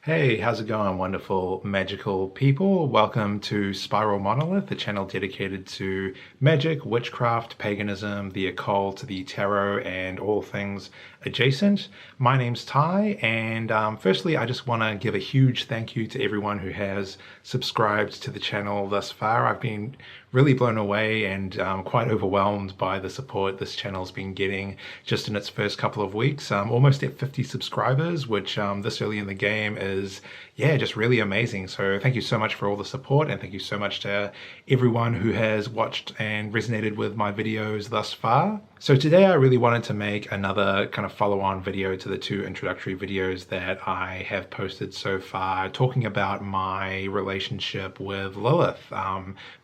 Hey, how's it going, wonderful magical people? Welcome to Spiral Monolith, the channel dedicated to magic, witchcraft, paganism, the occult, the tarot, and all things adjacent. My name's Ty, and firstly, I just want to give a huge thank you to everyone who has subscribed to the channel thus far. I've been really blown away and quite overwhelmed by the support this channel's been getting just in its first couple of weeks. Almost at 50 subscribers, which this early in the game is, yeah, just really amazing. So thank you so much for all the support, and thank you so much to everyone who has watched and resonated with my videos thus far. So today I really wanted to make another kind of follow-on video to the two introductory videos that I have posted so far, talking about my relationship with Lilith,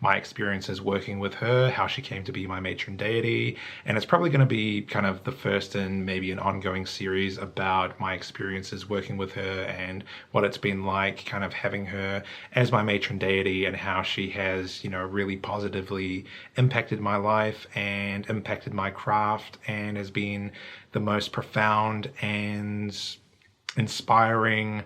my experiences working with her, how she came to be my matron deity, and it's probably going to be kind of the first in maybe an ongoing series about my experiences working with her and what it's been like kind of having her as my matron deity and how she has, you know, really positively impacted my life and impacted my craft and has been the most profound and inspiring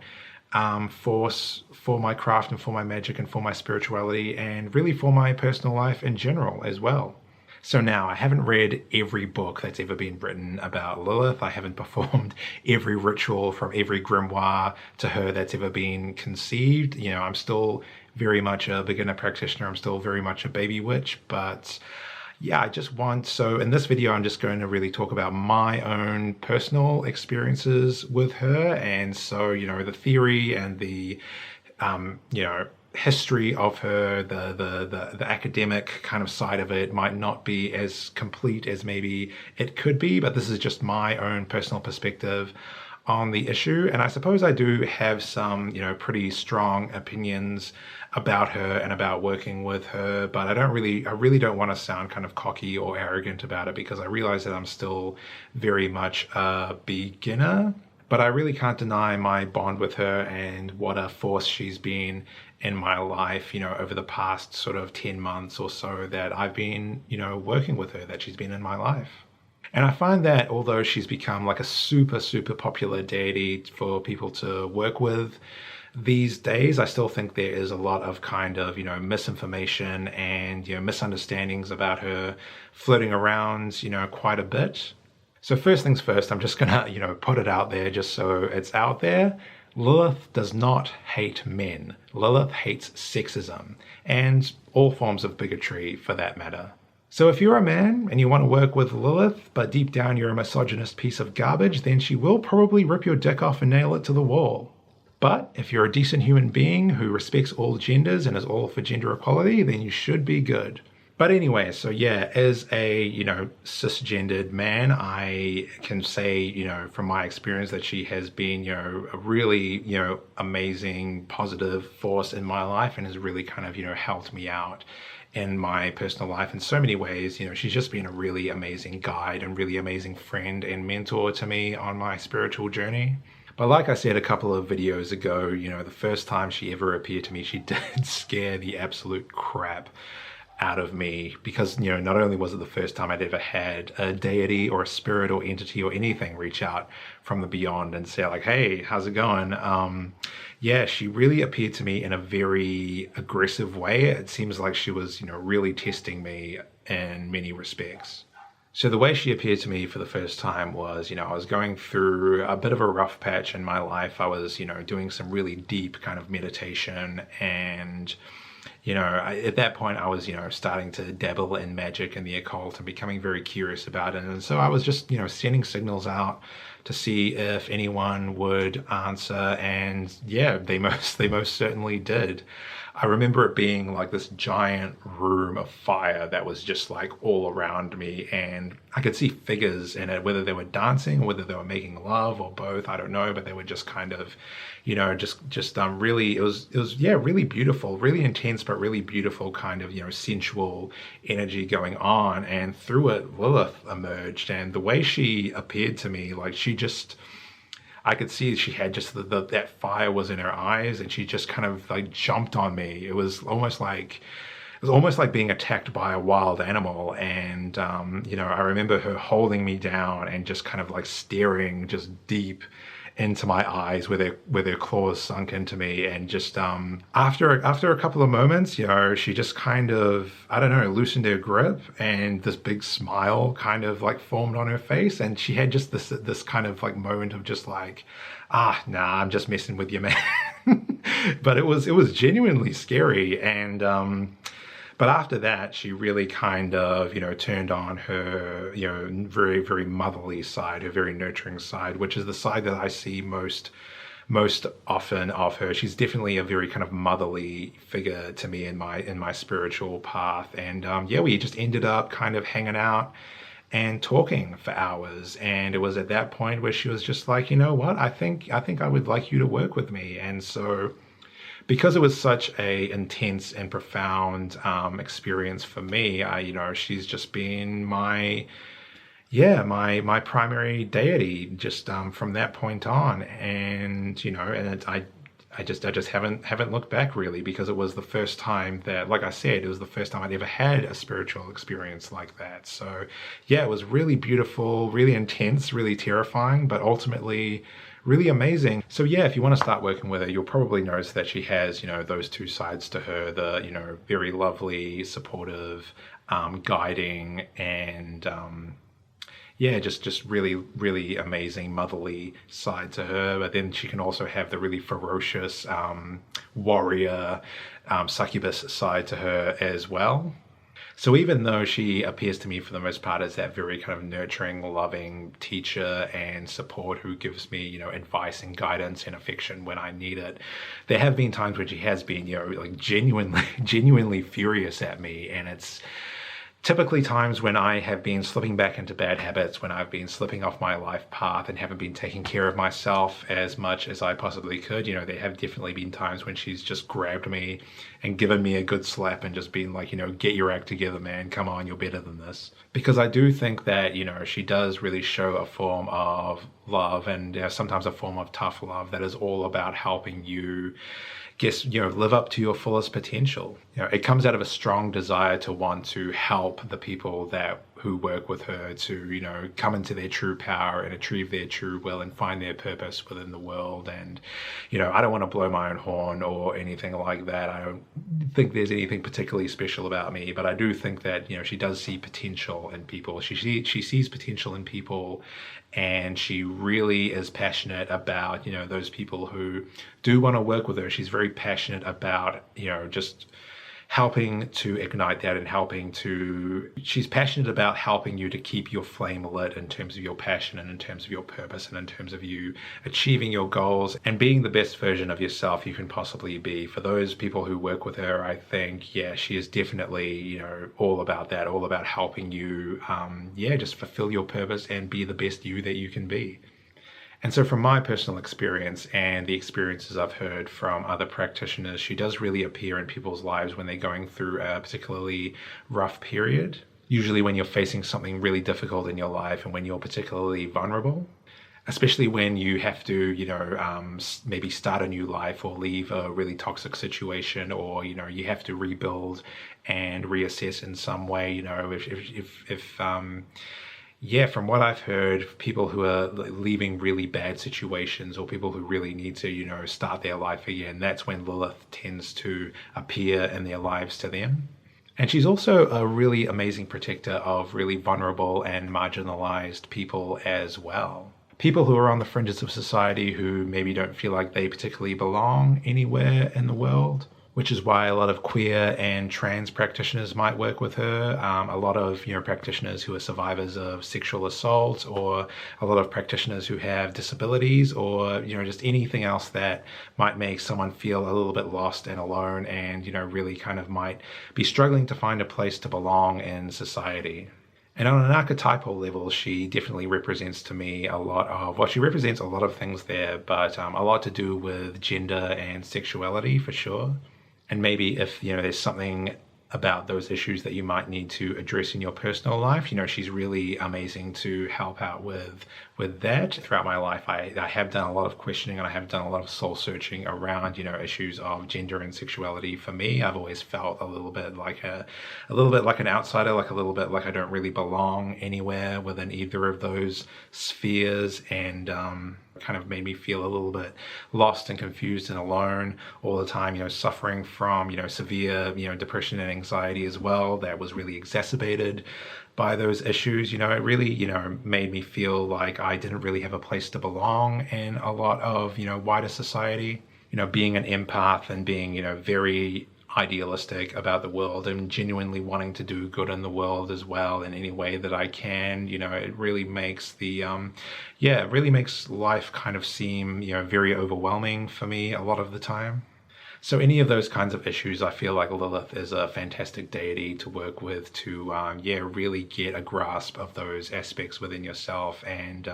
force for my craft and for my magic and for my spirituality and really for my personal life in general as well. So now, I haven't read every book that's ever been written about Lilith. I haven't performed every ritual from every grimoire to her that's ever been conceived. You know, I'm still very much a beginner practitioner. I'm still very much a baby witch, but yeah, so in this video, I'm just going to really talk about my own personal experiences with her. And so, you know, the theory and the, you know, history of her, the academic kind of side of it might not be as complete as maybe it could be, but this is just my own personal perspective on the issue. And I suppose I do have some, you know, pretty strong opinions about her and about working with her, but I really don't want to sound kind of cocky or arrogant about it because I realize that I'm still very much a beginner. But I really can't deny my bond with her and what a force she's been in my life, you know, over the past sort of 10 months or so that I've been, you know, working with her, that she's been in my life. And I find that although she's become like a super, super popular deity for people to work with these days, I still think there is a lot of kind of, you know, misinformation and, you know, misunderstandings about her floating around, you know, quite a bit. So first things first, I'm just gonna, you know, put it out there just so it's out there. Lilith does not hate men. Lilith hates sexism and all forms of bigotry for that matter. So if you're a man and you want to work with Lilith, but deep down you're a misogynist piece of garbage, then she will probably rip your dick off and nail it to the wall. But if you're a decent human being who respects all genders and is all for gender equality, then you should be good. But anyway, so yeah, as a, you know, cisgendered man, I can say, you know, from my experience that she has been, you know, a really, you know, amazing, positive force in my life and has really kind of, you know, helped me out in my personal life in so many ways. You know, she's just been a really amazing guide and really amazing friend and mentor to me on my spiritual journey. But like I said a couple of videos ago, you know, the first time she ever appeared to me, she did scare the absolute crap out of me because, you know, not only was it the first time I'd ever had a deity or a spirit or entity or anything reach out from the beyond and say like, hey, how's it going? Yeah, she really appeared to me in a very aggressive way. It seems like she was, you know, really testing me in many respects. So the way she appeared to me for the first time was, you know, I was going through a bit of a rough patch in my life. I was, you know, doing some really deep kind of meditation and, you know, at that point I was, you know, starting to dabble in magic and the occult and becoming very curious about it. And so I was just, you know, sending signals out to see if anyone would answer. And yeah, they most certainly did. I remember it being like this giant room of fire that was just like all around me, and I could see figures in it, whether they were dancing or whether they were making love or both, I don't know, but they were just kind of, you know, just really, it was yeah, really beautiful, really intense, but really beautiful kind of, you know, sensual energy going on. And through it, Lilith emerged, and the way she appeared to me, like I could see she had just that fire was in her eyes, and she just kind of like jumped on me. It was almost like being attacked by a wild animal. And, you know, I remember her holding me down and just kind of like staring just deep into my eyes with her claws sunk into me. And just after a couple of moments, you know, she just kind of, I don't know, loosened her grip, and this big smile kind of like formed on her face, and she had just this kind of like moment of just like, nah, I'm just messing with you, man. But it was genuinely scary. And but after that, she really kind of, you know, turned on her, you know, very, very motherly side, her very nurturing side, which is the side that I see most often of her. She's definitely a very kind of motherly figure to me in my spiritual path. And yeah, we just ended up kind of hanging out and talking for hours. And it was at that point where she was just like, you know what, I think I would like you to work with me. And so, because it was such a intense and profound experience for me, you know, she's just been my primary deity just from that point on. And you know, and I just haven't looked back really, because it was the first time that, like I said, it was the first time I'd ever had a spiritual experience like that. So yeah, it was really beautiful, really intense, really terrifying, but ultimately really amazing. So yeah, if you want to start working with her, you'll probably notice that she has, you know, those two sides to her, the, you know, very lovely, supportive, guiding, and yeah, just really, really amazing motherly side to her. But then she can also have the really ferocious warrior succubus side to her as well. So even though she appears to me for the most part as that very kind of nurturing, loving teacher and support who gives me, you know, advice and guidance and affection when I need it, there have been times when she has been, you know, like genuinely furious at me. And it's typically times when I have been slipping back into bad habits, when I've been slipping off my life path and haven't been taking care of myself as much as I possibly could. You know, there have definitely been times when she's just grabbed me and given me a good slap and just been like, you know, get your act together, man. Come on, you're better than this. Because I do think that, you know, she does really show a form of love, and sometimes a form of tough love that is all about helping you live up to your fullest potential. You know, it comes out of a strong desire to want to help the people who work with her to, you know, come into their true power and achieve their true will and find their purpose within the world. And, you know, I don't want to blow my own horn or anything like that. I don't think there's anything particularly special about me, but I do think that, you know, she does see potential in people. She sees potential in people, and she really is passionate about, you know, those people who do want to work with her. She's very passionate about, you know, just helping to ignite that, and she's passionate about helping you to keep your flame lit in terms of your passion and in terms of your purpose and in terms of you achieving your goals and being the best version of yourself you can possibly be. For those people who work with her, I think, yeah, she is definitely, you know, all about that, all about helping you, just fulfill your purpose and be the best you that you can be. And so from my personal experience and the experiences I've heard from other practitioners, she does really appear in people's lives when they're going through a particularly rough period, usually when you're facing something really difficult in your life and when you're particularly vulnerable, especially when you have to, you know, maybe start a new life or leave a really toxic situation, or, you know, you have to rebuild and reassess in some way, you know, from what I've heard, people who are leaving really bad situations or people who really need to, you know, start their life again, that's when Lilith tends to appear in their lives to them. And she's also a really amazing protector of really vulnerable and marginalized people as well. People who are on the fringes of society who maybe don't feel like they particularly belong anywhere in the world, which is why a lot of queer and trans practitioners might work with her. A lot of, you know, practitioners who are survivors of sexual assault, or a lot of practitioners who have disabilities, or, you know, just anything else that might make someone feel a little bit lost and alone, and, you know, really kind of might be struggling to find a place to belong in society. And on an archetypal level, she definitely represents to me she represents a lot of things there, but a lot to do with gender and sexuality for sure. And maybe if, you know, there's something about those issues that you might need to address in your personal life, you know, she's really amazing to help out with that. Throughout my life, I have done a lot of questioning, and I have done a lot of soul searching around, you know, issues of gender and sexuality. For me, I've always felt a little bit like an outsider, like a little bit like I don't really belong anywhere within either of those spheres. And kind of made me feel a little bit lost and confused and alone all the time, suffering from, severe, depression and anxiety as well. That was really exacerbated by those issues. It really, made me feel like I didn't really have a place to belong in a lot of, wider society. Being an empath and being, very idealistic about the world and genuinely wanting to do good in the world as well in any way that I can, it really makes it really makes life kind of seem, very overwhelming for me a lot of the time. So any of those kinds of issues, I feel like Lilith is a fantastic deity to work with to, really get a grasp of those aspects within yourself and,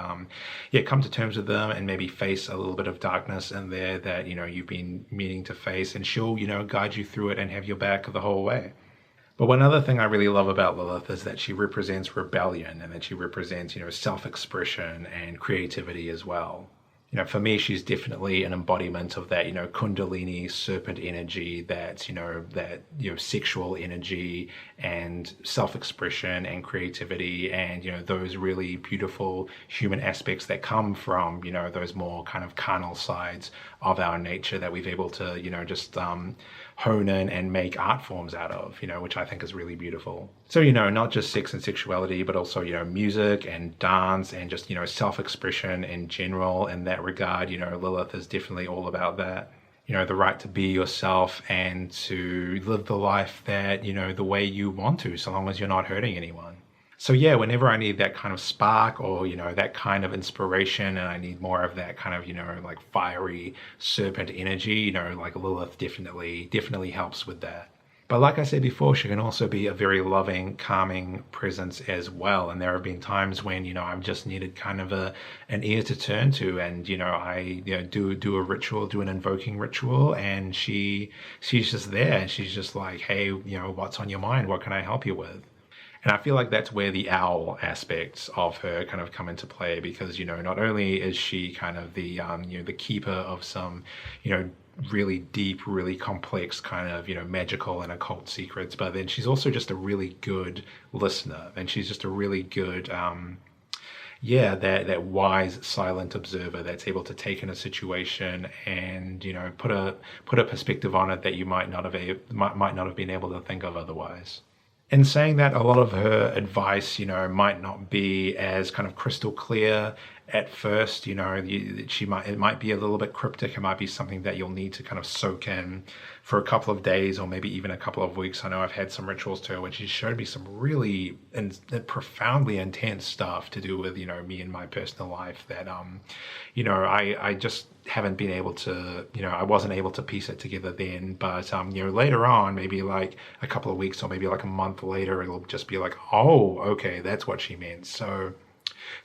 come to terms with them and maybe face a little bit of darkness in there that, you've been meaning to face, and she'll, guide you through it and have your back the whole way. But one other thing I really love about Lilith is that she represents rebellion and that she represents, self-expression and creativity as well. For me, she's definitely an embodiment of that, Kundalini serpent energy, that, sexual energy and self-expression and creativity and, those really beautiful human aspects that come from, those more kind of carnal sides of our nature that we've able to, just hone in and make art forms out of, which I think is really beautiful. So, not just sex and sexuality, but also, music and dance and just, self-expression in general. In that regard, Lilith is definitely all about that. The right to be yourself and to live the life that, the way you want to, so long as you're not hurting anyone. So whenever I need that kind of spark or, that kind of inspiration, and I need more of that kind of, like fiery serpent energy, like Lilith definitely helps with that. But like I said before, she can also be a very loving, calming presence as well. And there have been times when, I've just needed kind of an ear to turn to, and, I do a ritual, do an invoking ritual, and she's just there, and she's just like, hey, what's on your mind? What can I help you with? And I feel like that's where the owl aspects of her kind of come into play, because, not only is she kind of the, the keeper of some, really deep, really complex kind of, magical and occult secrets, but then she's also just a really good listener, and she's just a really good, that wise, silent observer that's able to take in a situation and, put a perspective on it that you might not have been able to think of otherwise. In saying that, a lot of her advice, might not be as kind of crystal clear at first. It might be a little bit cryptic. It might be something that you'll need to kind of soak in for a couple of days or maybe even a couple of weeks. I know I've had some rituals to her when she showed me some really profoundly intense stuff to do with, me and my personal life that, I just haven't been able to, I wasn't able to piece it together then, but, later on, maybe like a couple of weeks or maybe like a month later, it'll just be like, oh, okay, that's what she meant. So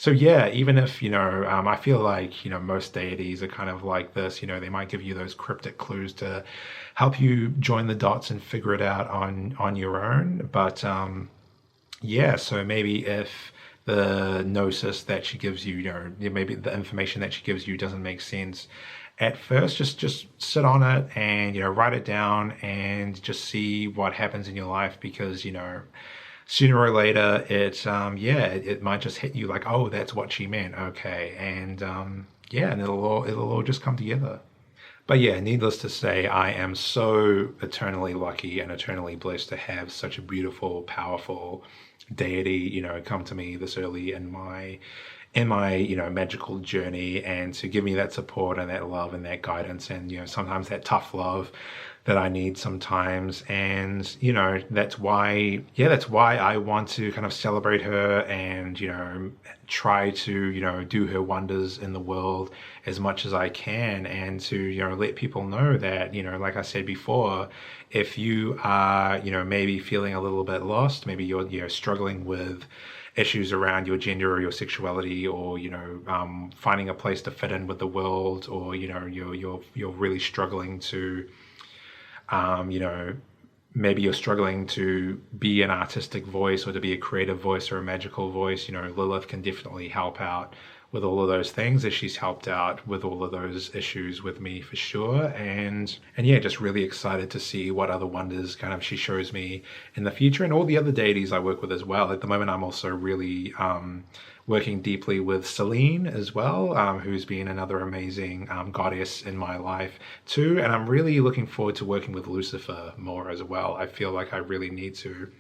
even if, I feel like, most deities are kind of like this, they might give you those cryptic clues to help you join the dots and figure it out on your own. But, so maybe if the gnosis that she gives you, maybe the information that she gives you doesn't make sense at first, just sit on it and, write it down and just see what happens in your life, because, sooner or later, it might just hit you like, oh, that's what she meant. Okay. And, and it'll all just come together. But needless to say, I am so eternally lucky and eternally blessed to have such a beautiful, powerful deity, come to me this early in my magical journey, and to give me that support and that love and that guidance, and, sometimes that tough love that I need sometimes. And, that's why I want to kind of celebrate her and, try to, do her wonders in the world as much as I can, and to, let people know that, like I said before, if you are, maybe feeling a little bit lost, maybe you're struggling with issues around your gender or your sexuality, or finding a place to fit in with the world, or you're really struggling to maybe you're struggling to be an artistic voice or to be a creative voice or a magical voice, Lilith can definitely help out with all of those things, as she's helped out with all of those issues with me for sure. And just really excited to see what other wonders kind of she shows me in the future, and all the other deities I work with as well. At the moment, I'm also really working deeply with Selene as well, who's been another amazing goddess in my life too. And I'm really looking forward to working with Lucifer more as well. I feel like I really need to,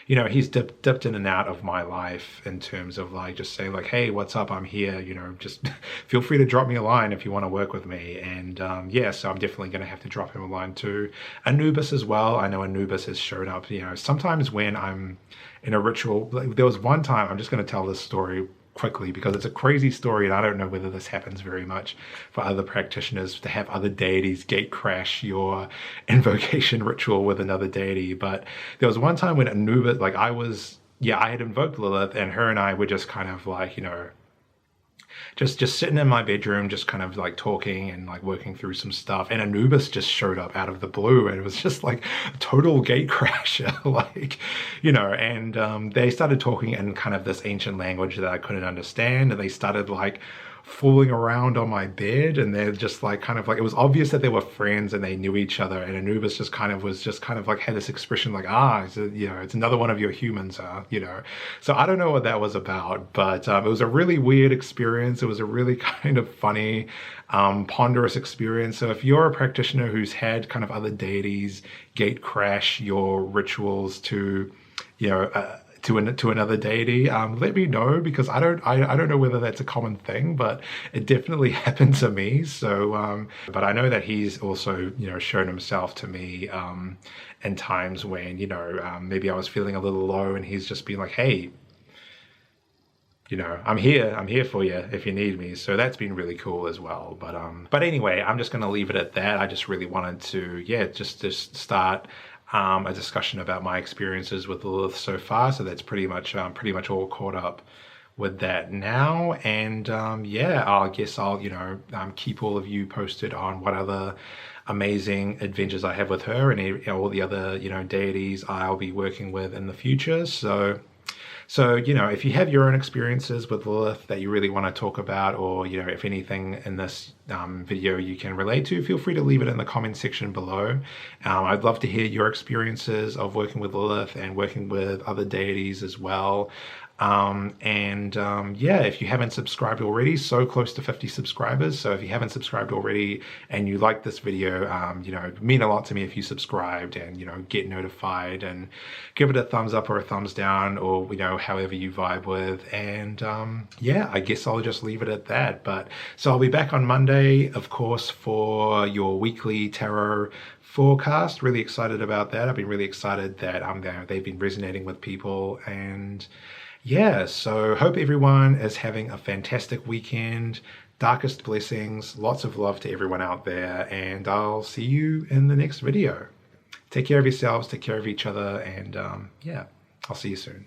you know, he's dipped in and out of my life in terms of like just saying like, hey, what's up? I'm here, you know, just feel free to drop me a line if you want to work with me. And yeah, so I'm definitely going to have to drop him a line too. Anubis as well. I know Anubis has showed up, you know, sometimes when I'm in a ritual. Like, there was one time, I'm just going to tell this story quickly because it's a crazy story, and I don't know whether this happens very much for other practitioners to have other deities gate crash your invocation ritual with another deity. But there was one time when Anubis, like I had invoked Lilith, and her and I were just kind of like, you know, just sitting in my bedroom, just kind of like talking and like working through some stuff, and Anubis just showed up out of the blue, and it was just like a total gate crasher, like, you know. And they started talking in kind of this ancient language that I couldn't understand, and they started like fooling around on my bed, and they're just like kind of like, it was obvious that they were friends and they knew each other, and Anubis just kind of like had this expression like, it's, you know, it's another one of your humans, you know. So I don't know what that was about, but it was a really weird experience. It was a really kind of funny, ponderous experience. So if you're a practitioner who's had kind of other deities gate crash your rituals to, you know, to another deity, let me know, because I don't know whether that's a common thing, but it definitely happened to me. So but I know that he's also, you know, shown himself to me in times when, you know, maybe I was feeling a little low, and he's just been like, hey, you know, I'm here for you if you need me. So that's been really cool as well. But anyway, I'm just going to leave it at that. I just really wanted to, yeah, just start a discussion about my experiences with Lilith so far. So that's pretty much all caught up with that now. And yeah, I guess I'll, you know, keep all of you posted on what other amazing adventures I have with her and all the other, you know, deities I'll be working with in the future. So, you know, if you have your own experiences with Lilith that you really want to talk about, or, you know, if anything in this video you can relate to, feel free to leave it in the comment section below. I'd love to hear your experiences of working with Lilith and working with other deities as well. Yeah, if you haven't subscribed already, so close to 50 subscribers. So if you haven't subscribed already and you like this video, you know, it'd mean a lot to me if you subscribed and, you know, get notified and give it a thumbs up or a thumbs down, or, you know, however you vibe with. And yeah, I guess I'll just leave it at that. But so I'll be back on Monday, of course, for your weekly tarot forecast. Really excited about that. I've been really excited that they've been resonating with people. And yeah, so hope everyone is having a fantastic weekend. Darkest blessings, lots of love to everyone out there, and I'll see you in the next video. Take care of yourselves, take care of each other, and yeah, I'll see you soon.